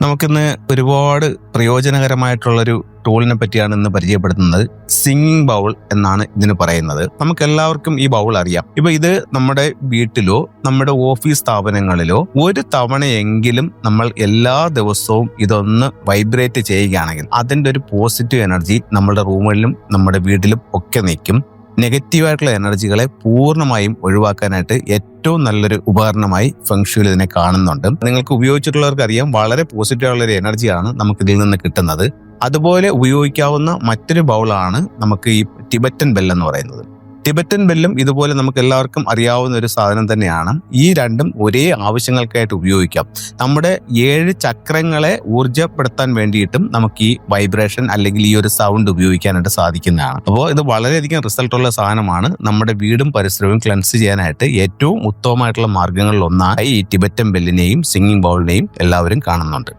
നമുക്കിന്ന് ഒരുപാട് പ്രയോജനകരമായിട്ടുള്ളൊരു ടൂളിനെ പറ്റിയാണ് ഇന്ന് പരിചയപ്പെടുത്തുന്നത്. സിംഗിങ് ബൗൾ എന്നാണ് ഇതിന് പറയുന്നത്. നമുക്ക് എല്ലാവർക്കും ഈ ബൗൾ അറിയാം. ഇപ്പൊ ഇത് നമ്മുടെ വീട്ടിലോ നമ്മുടെ ഓഫീസ് സ്ഥാപനങ്ങളിലോ ഒരു തവണയെങ്കിലും നമ്മൾ എല്ലാ ദിവസവും ഇതൊന്ന് വൈബ്രേറ്റ് ചെയ്യുകയാണെങ്കിൽ അതിന്റെ ഒരു പോസിറ്റീവ് എനർജി നമ്മുടെ റൂമുകളിലും നമ്മുടെ വീട്ടിലും ഒക്കെ നിൽക്കും. നെഗറ്റീവായിട്ടുള്ള എനർജികളെ പൂർണ്ണമായും ഒഴിവാക്കാനായിട്ട് ഏറ്റവും നല്ലൊരു ഉപകരണമായി ഫെങ്ഷുയിൽ ഇതിനെ കാണുന്നുണ്ട്. നിങ്ങൾക്ക് ഉപയോഗിച്ചിട്ടുള്ളവർക്ക് അറിയാം, വളരെ പോസിറ്റീവായുള്ള ഒരു എനർജിയാണ് നമുക്ക് ഇതിൽ നിന്ന് കിട്ടുന്നത്. അതുപോലെ ഉപയോഗിക്കാവുന്ന മറ്റൊരു ബൗളാണ് നമുക്ക് ഈ ടിബറ്റൻ ബെൽ എന്ന് പറയുന്നത്. ടിബറ്റൻ ബെല്ലും ഇതുപോലെ നമുക്ക് എല്ലാവർക്കും അറിയാവുന്ന ഒരു സാധനം തന്നെയാണ്. ഈ രണ്ടും ഒരേ ആവശ്യങ്ങൾക്കായിട്ട് ഉപയോഗിക്കാം. നമ്മുടെ 7 ചക്രങ്ങളെ ഊർജ്ജപ്പെടുത്താൻ വേണ്ടിയിട്ടും നമുക്ക് ഈ വൈബ്രേഷൻ അല്ലെങ്കിൽ ഈ ഒരു സൗണ്ട് ഉപയോഗിക്കാനായിട്ട് സാധിക്കുന്നതാണ്. അപ്പോൾ ഇത് വളരെയധികം റിസൾട്ടുള്ള സാധനമാണ്. നമ്മുടെ വീടും പരിസരവും ക്ലെൻസ് ചെയ്യാനായിട്ട് ഏറ്റവും ഉത്തമമായിട്ടുള്ള മാർഗങ്ങളിൽ ഒന്നായി ഈ ടിബറ്റൻ ബെല്ലിനെയും സിംഗിങ് ബൗളിനെയും എല്ലാവരും കാണുന്നുണ്ട്.